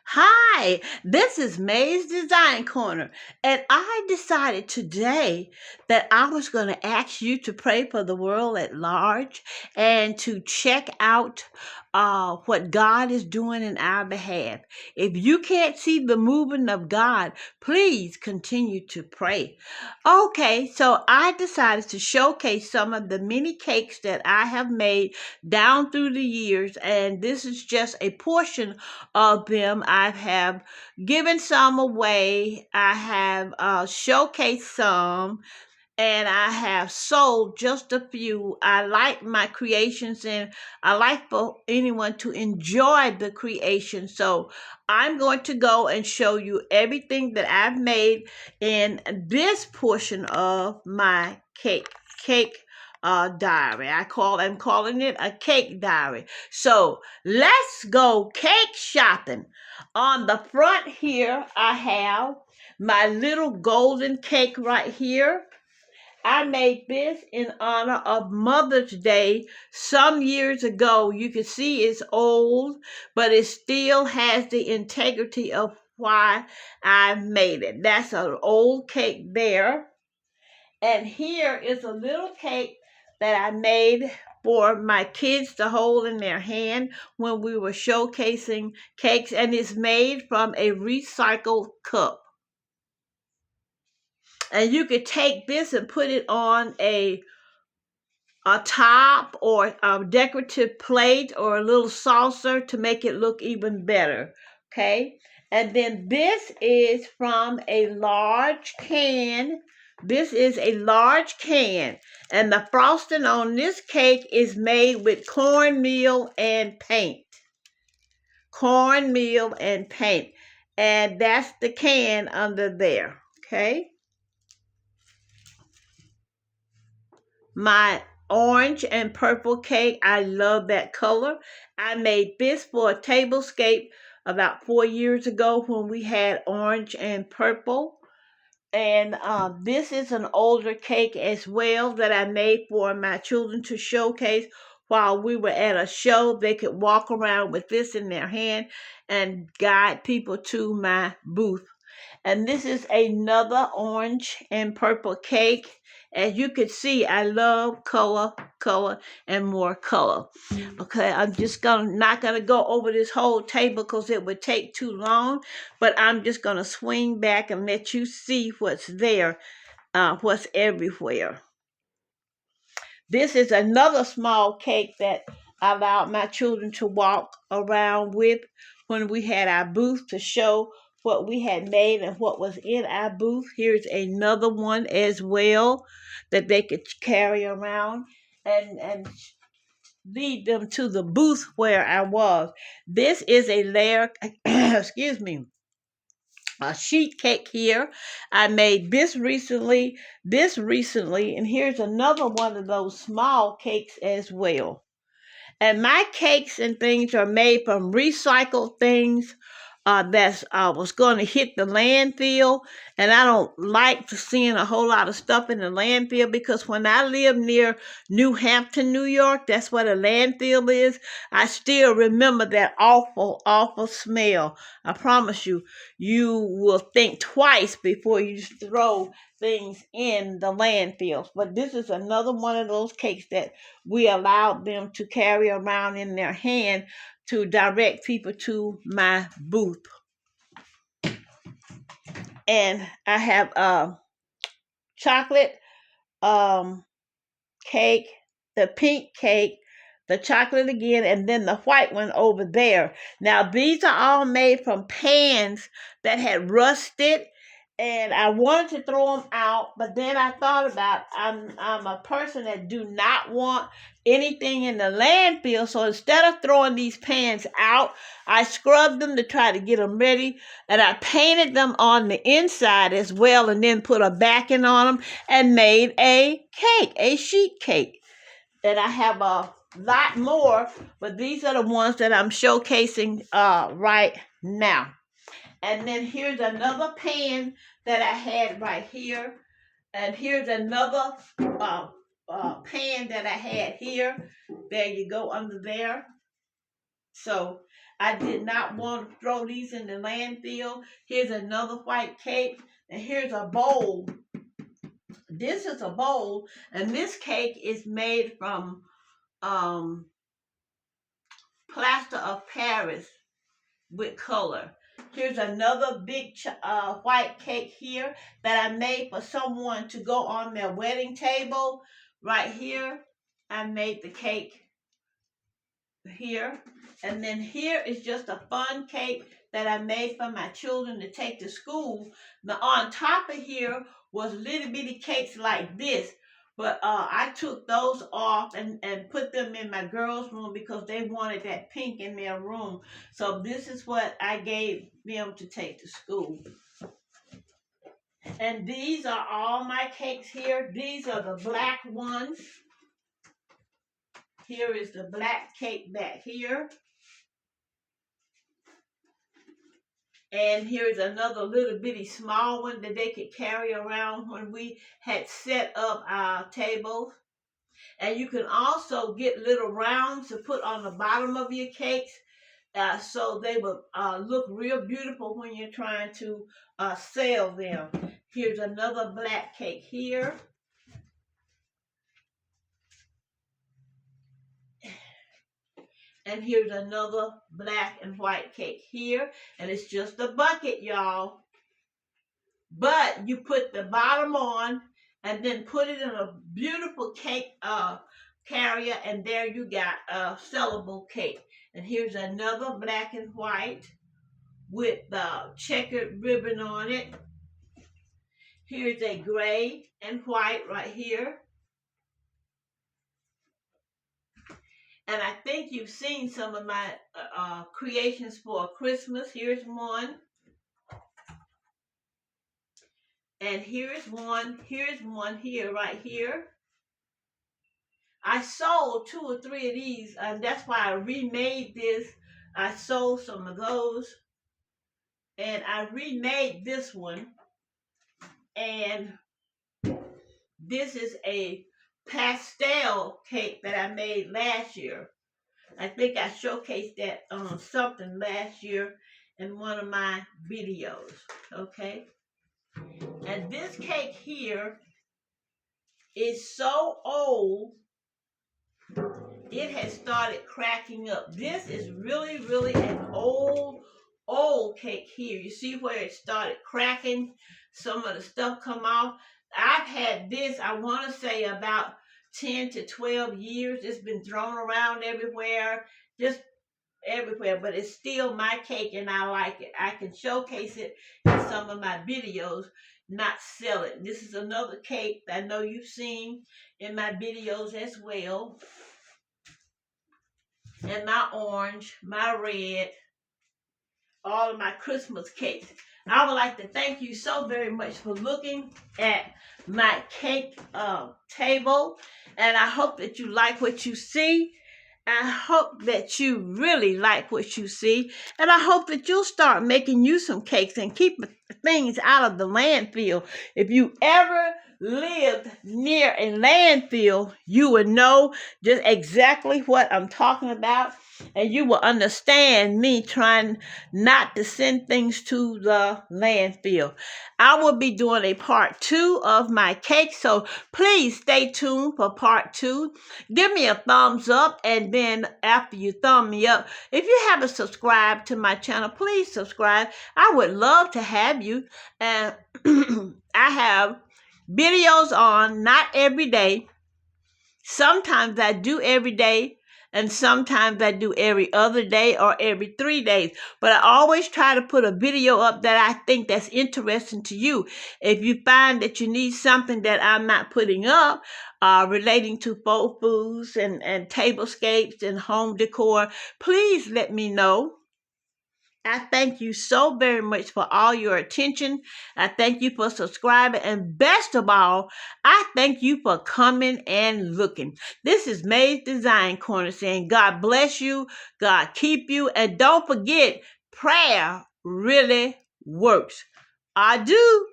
Hi, this is May's Design Corner, and I decided today that I was going to ask you to pray for the world at large and to check out what God is doing in our behalf. If you can't see the movement of God, please continue to pray. Okay, so I decided to showcase some of the mini cakes that I have made down through the years, and this is just a portion of them. I have given some away. I have showcased some, and I have sold just a few. I like my creations, and I like for anyone to enjoy the creation. So I'm going to go and show you everything that I've made in this portion of my cake diary. I'm calling it a cake diary. So let's go cake shopping. On the front here, I have my little golden cake right here. I made this in honor of Mother's Day some years ago. You can see it's old, but it still has the integrity of why I made it. That's an old cake there. And here is a little cake that I made for my kids to hold in their hand when we were showcasing cakes, and it's made from a recycled cup. And you could take this and put it on a top or a decorative plate or a little saucer to make it look even better. Okay. And then this is from a large can. This is a large can. And the frosting on this cake is made with cornmeal and paint. Cornmeal and paint. And that's the can under there. Okay. My orange and purple cake. I love that color. I made this for a tablescape about 4 years ago when we had orange and purple. And this is an older cake as well that I made for my children to showcase while we were at a show. They could walk around with this in their hand and guide people to my booth. And this is another orange and purple cake. As you can see, I love color, color, and more color. Okay, I'm just gonna not gonna go over this whole table because it would take too long, but I'm just gonna swing back and let you see what's there, what's everywhere. This is another small cake that I allowed my children to walk around with when we had our booth to show what we had made and what was in our booth. Here's another one as well that they could carry around and lead them to the booth where I was. This is a layer, excuse me, a sheet cake here. I made this recently, and here's another one of those small cakes as well. And my cakes and things are made from recycled things that's was going to hit the landfill. And I don't like to seeing a whole lot of stuff in the landfill because when I lived near New Hampton, New York, that's where the landfill is. I still remember that awful, awful smell. I promise you, you will think twice before you throw things in the landfills. But this is another one of those cakes that we allowed them to carry around in their hand to direct people to my booth. And I have chocolate um, cake, the pink cake, the chocolate again, and then the white one over there. Now, these are all made from pans that had rusted, and I wanted to throw them out, but then I thought about I'm a person that do not want anything in the landfill, so instead of throwing these pans out, I scrubbed them to try to get them ready, and I painted them on the inside as well, and then put a backing on them and made a cake, a sheet cake. And I have a lot more, but these are the ones that I'm showcasing right now. And then here's another pan that I had right here. And here's another pan that I had here. There you go, under there. So I did not want to throw these in the landfill. Here's another white cake, and here's a bowl. This is a bowl, and this cake is made from um, plaster of Paris with color. Here's another big white cake here that I made for someone to go on their wedding table. Right here, I made the cake here. And then here is just a fun cake that I made for my children to take to school. Now on top of here was little bitty cakes like this. But I took those off and put them in my girls' room because they wanted that pink in their room. So this is what I gave them to take to school. And these are all my cakes here. These are the black ones. Here is the black cake back here. And here's another little bitty small one that they could carry around when we had set up our tables. And you can also get little rounds to put on the bottom of your cakes so they will look real beautiful when you're trying to sell them. Here's another black cake here. And here's another black and white cake here. And it's just a bucket, y'all. But you put the bottom on and then put it in a beautiful cake carrier. And there you got a sellable cake. And here's another black and white with the checkered ribbon on it. Here's a gray and white right here. And I think you've seen some of my creations for Christmas. Here's one. And here's one. Here's one here, right here. I sold 2 or 3 of these, and that's why I remade this. I sold some of those. And I remade this one. And this is a pastel cake that I made last year. I think I showcased that on something last year in one of my videos, okay? And this cake here is so old, it has started cracking up. This is really, really an old cake here. You see where it started cracking? Some of the stuff come off. I've had this, I want to say about 10 to 12 years. It's been thrown around everywhere, just everywhere, but it's still my cake and I like it. I can showcase it in some of my videos, not sell it. This is another cake that I know you've seen in my videos as well. And my orange, my red, all of my Christmas cakes. I would like to thank you so very much for looking at my cake table. And I hope that you like what you see. I hope that you really like what you see. And I hope that you'll start making you some cakes and keep things out of the landfill. If you ever lived near a landfill, you would know just exactly what I'm talking about. And you will understand me trying not to send things to the landfill. I will be doing a part 2 of my cake, so please stay tuned for part 2. Give me a thumbs up, and then after you thumb me up, if you haven't subscribed to my channel, please subscribe. I would love to have you. And I have videos on, not every day. Sometimes I do every day. And sometimes I do every other day or every 3 days. But I always try to put a video up that I think that's interesting to you. If you find that you need something that I'm not putting up relating to faux foods and tablescapes and home decor, please let me know. I thank you so very much for all your attention. I thank you for subscribing. And best of all, I thank you for coming and looking. This is May's Design Corner saying God bless you, God keep you, and don't forget, prayer really works. I do.